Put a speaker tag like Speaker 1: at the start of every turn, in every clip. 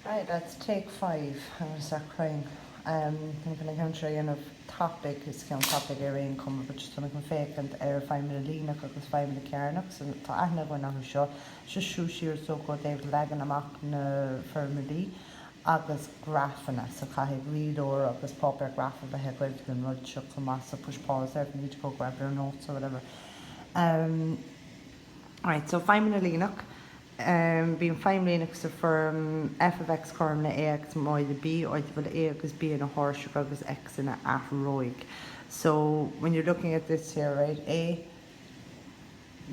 Speaker 1: Right, let's take 5. I'm going to start crying. I'm going to count of topic is count topic area income, but just going to fake and 5 minute Lena because 5 minute Kernux and Tahna going on show. Just shoe sheer so good, David Lagan a mock firmly. Agus grafana, so Kahi read or Agus pauper graph of a head with the mud chuck the mass push pause there if you need to go grab your notes or whatever. Right, so 5 minute Lena. Being 5 minutes from f of x corm na ax moi the b or the a agus b in a horse agus x in a roig. So when you're looking at this here, right, a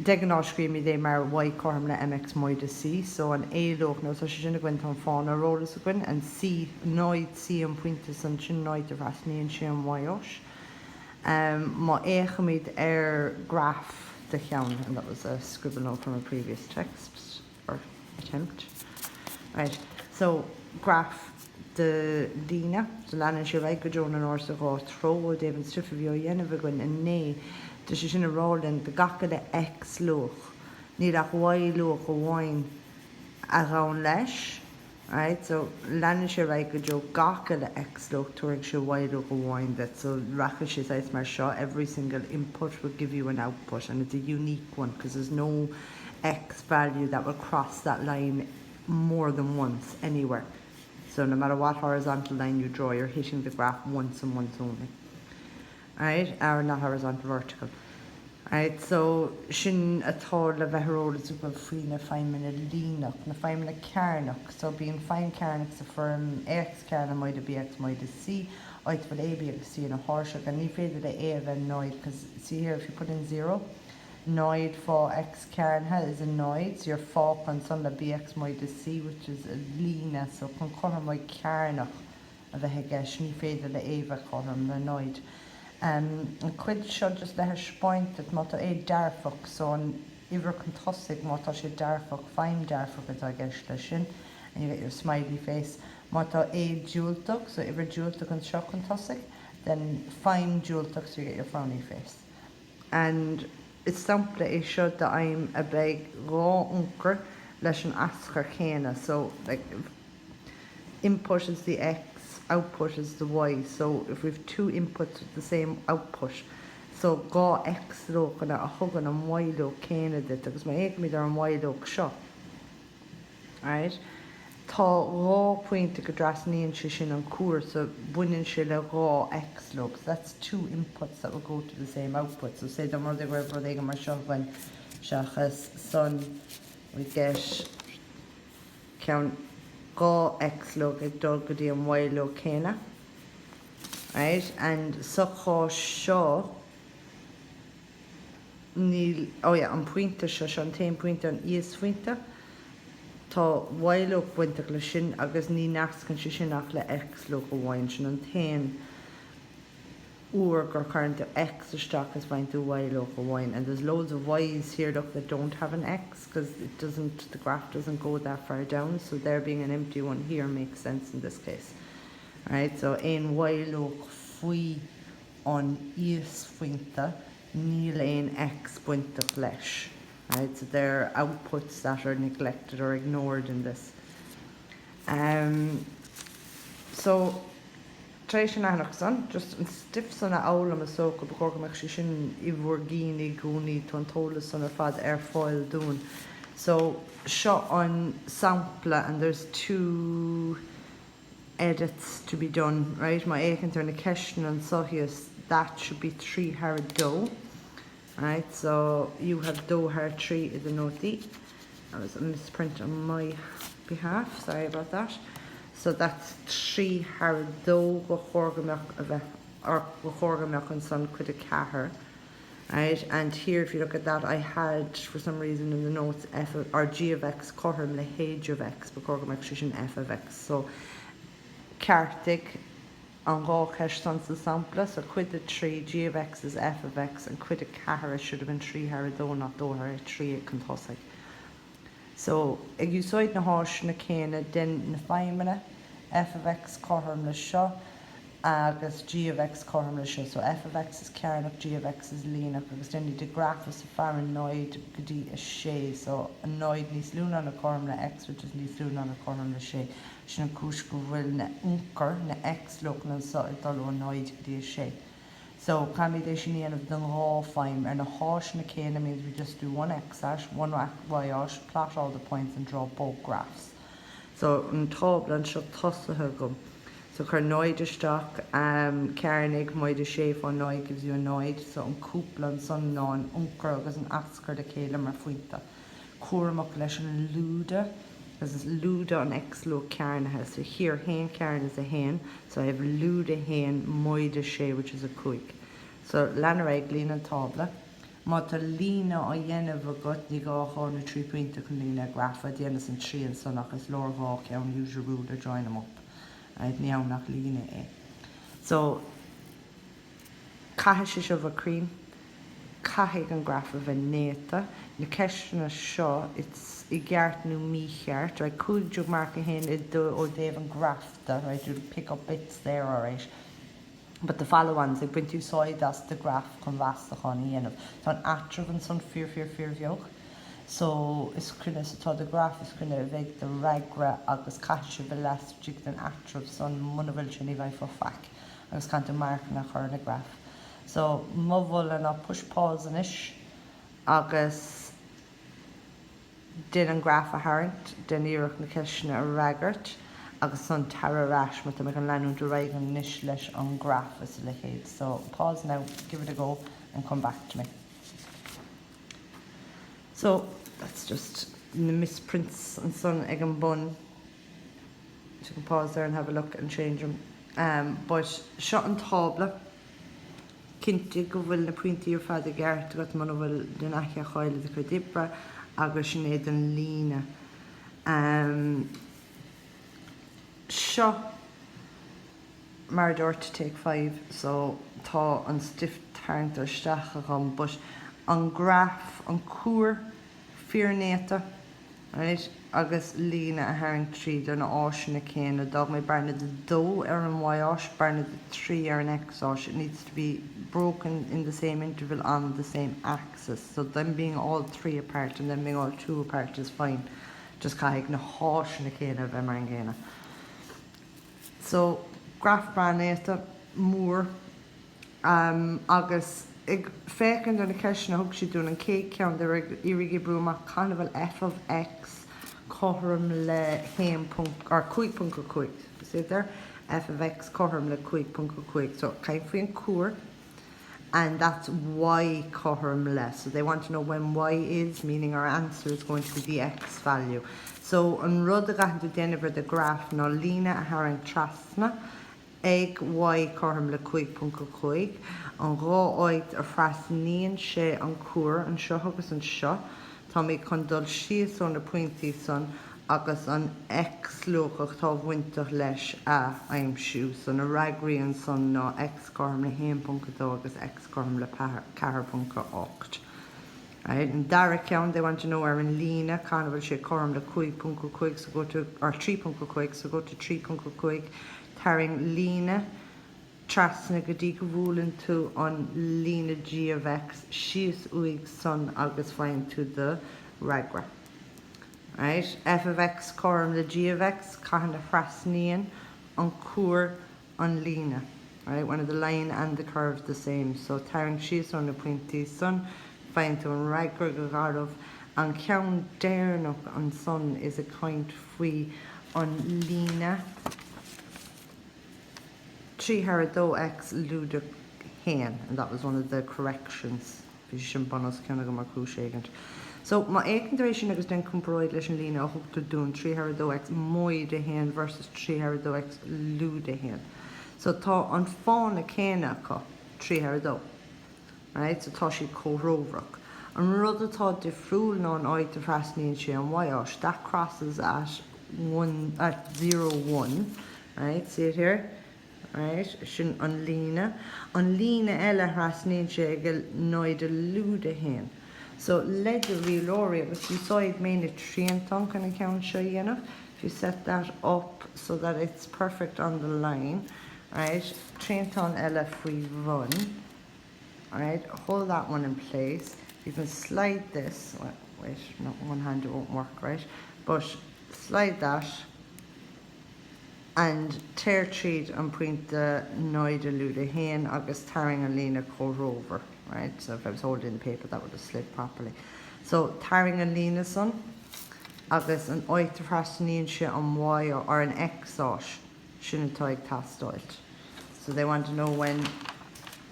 Speaker 1: degan screamy they mar y corm na mx moi the c. So an a look no so she shouldn't went on fauna roll as a and c noid c and pointus and chin noid of rasni and shin yosh. Ma a chamid graph the count, and that was a scribble note from a previous text. Attempt. Right, so graph the Dina, the Lana Shirai Gajon and Orsa go throw David Stiff of your Yenevagun and nay, the Shishin roll and the Gaka the X look, need a Y look or wine around lesh. Right, so Lana Shirai Gajo Gaka the X look to actually Y look or wine that so Rakish is ice mar shot. Every single input will give you an output, and it's a unique one because there's no X value that will cross that line more than once anywhere. So no matter what horizontal line you draw, you're hitting the graph once and once only. Alright, or not horizontal, vertical. Alright, so shin atol le vehrol is equal free na 5 minute leanuk, na 5 minute carnuk. So being fine carnuk so from x carna might be x might c, it will a be c in a horse and if it the a of a noid because see here if you put in 0. Noid for x cairn is a noid, so your fork on some the bx might c, which is a lena, so can call him my cairnach of a hegesh, ni feder the ava call him the noid. And quid should just let her point that motto a darfok, so on iver contosig motto she darfok, fine darfok at I guess shin, and you get your smiley face. Motto a jultuk, so iver jultuk and shock contosig, then fine jultuk, so you get your frowny face. And it's simple is showed that I'm a big raw unker lesh an asker cana. So like input is the x, output is the y. So if we have 2 inputs with the same output, so go x look and a hug and y look cana that because my egg me there and y look shot. Right? Tá raw point to dras níon sin an cuar so buinin se le raw x looks. That's 2 inputs that will go to the same output. So say the more they were they mar when shachas son we get count raw x look at dogody and y look cana. Right? And so shaw nil oh yeah on pointer shan 10 pointer on is pointer. Tá y look went le sin agus ní nas can sin nach le x look a wine sin an 10 or current x stock is fine to y look a wine, and there's loads of y's here look that don't have an x because it doesn't, the graph doesn't go that far down, so there being an empty one here makes sense in this case. Right, so ein y look fui on is fuinta níl ein x buinta flesh. Right, so there are outputs that are neglected or ignored in this. So, Tration Anachson, just stiff son a owl am a soak of a corkamachishin, Ivorgini, Gooni, Tontola son of fad airfoil doon. So, shot on sampler, and there's 2 edits to be done, right? My Aiken turn a question and Sohius, that should be 3 Harrod dough. Right, so you have do her 3 is a note D. That was a misprint on my behalf, sorry about that. So that's 3 Harrod do go chorgamach of a or go chorgamach and son could a caher. Right, and here if you look at that I had for some reason in the notes f of, or g of x corham le h of x but chorgamach shishin f of x. So Kartik an gá ceis san sa sampla, so quid the 3 g of x is f of x and quid a cahara should have been 3 hara do not do her 3 contosig. So ag you soid na háis na céine den na feimena f of x corham le seo agus G of x chum le seo. So f of x is cearnach, G of x is líonach, agus den de graph is far an noid go dtí a sé. So a noid níos lún an a chum le x, which is níos lún an a chum le sé. Sin an cúis go bhfuil na uncar na x locan an so dul ó noid go dtí a sé. So combination of the raw fine and a harsh in the means we just do one x hash, one y hash, plot all the points and draw both graphs. So in tabla and shut tossa hugum. So carnoid stock, carnig moid a shape on noid gives you a noid. So on couple and son non unker as an asker the kalem or fuita. Kurmok lesson luda. There's luda on x low carn has. So here hen carn is a hen. So I have luda hen moid a shape which is a quick. So lanareg lina tabla. Mata lina o yena vagot ni go on a 3 point to lina graph at the end of 3 and so knock as lower walk and use your ruler join them up. I'd now knock lina e. So cahish of a cream, cahig and graph of a neta. The question is shaw, it's a gart new me here. I could you mark a hand it do or Dave and graph that right you pick up bits there alright. But the follow ones, I've been too soy that's the graph convast the honey and so an attrov and some fear yoke. So it's kinda so the graph is kinda veg the ragra agus cash of elastic than attrov son monovel chinivi for fac. I was kind of marking a her in the graph. So movil and I'll push pause and ish agus din and graph a harrent, den irach na kishna a raggart. Agus son tara rash with the megan lanu to write and nish lesh on graph as the head. So pause now, give it a go and come back to me. So that's just the misprints and son egg and bun. So you can pause there and have a look and change them. But shot and tabla. Kinti go bhfuil na pointy ar fad a gceart got man bhfuil den aiche cháile de chu dibra agus sin é den lína. Seo mar dúirt to take 5, so tá an stiff tarnt ar steach a gom, but an graph an cuar fearnéta, right? Agus lína a haring 3 don áis na céin a dog me barna the dó ar an y áis, barna the 3 ar an x áis. It needs to be broken in the same interval on the same axis. So them being all 3 apart and them being all 2 apart is fine. Just caig na háis na céin a bheith mar an ggéine. So graph barnéta mór agus ag fécinn don na ceisina thug si dún an cé ceann de irigi brúmach carnival f of x cohrum le hen punk or quick punker quick. See it there? F of x cohrum le quick punker quick. So kind of in core, and that's y cohrum le. So they want to know when y is, meaning our answer is going to be the x value. So on rudder to deliver the graph no lina a haring trasna egg y cohrum le quick punker quick on raw oit a frasnian she on core and show hugus and shot. Tommy condol she's on the pointy son agus an x lochach tá winter lesh a I'm shoes on a ragrian son no x corm le hen punka agus x corm le car punka ocht. Right, and Dara count they want to know where in Lena carnival she corm le quick punka quick so go to or 3 punka quick so go to 3 punka quick tarring Lena trasna godi gavulin to on Lena G of x she's uig son agus fine to the ragra. Right, f of x corm the G of x kind of frasnian on core on Lena. Right, one of the line and the curve the same. So tarring she's on the pointy son fine to on ragra gagarov and count dernok on son is a kind free on Lena. 3 harado x luda hen, and that was one of the corrections. So my consideration is then comproid leis Lena hook to doing 3 harado x moide hen versus 3 harado x luda hen. So tá an fána céna có 3 harado. Right, so tá si córóvrach. An rud atá defriúil ná an áit a frasníonn sé an y-áis, that crosses at 0, 1. Right, see it here? Right, sin an lína eile frasníonn sé go nóid a luda hen. So let the real area, but you saw it made a 3 and tongue account show you enough. If you set that up so that it's perfect on the line, right? Trinton LF we run, alright, hold that one in place. You can slide this, wait, not one hand, it won't work, right? But slide that and tear tríd an pointe noide luda hen agus tarring an lína over, right? So if I was holding the paper, that would have slid properly. So tarring an lína son, agus an oiter frastanín se an Y or an X out, shouldn't toig tastoilt. So they want to know when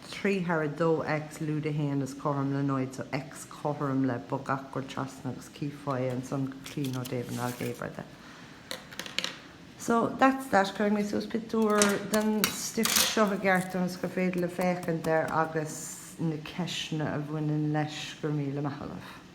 Speaker 1: 3 harado X luda hen is corum lenoid, so X corum le bogacor chasnagus keyfoy and some clean or David Algebra there. So that's that. Can I so spitur then stiff show garton is go féidir le féchan there agus na keshna of winning lesh gurmila mahalaf.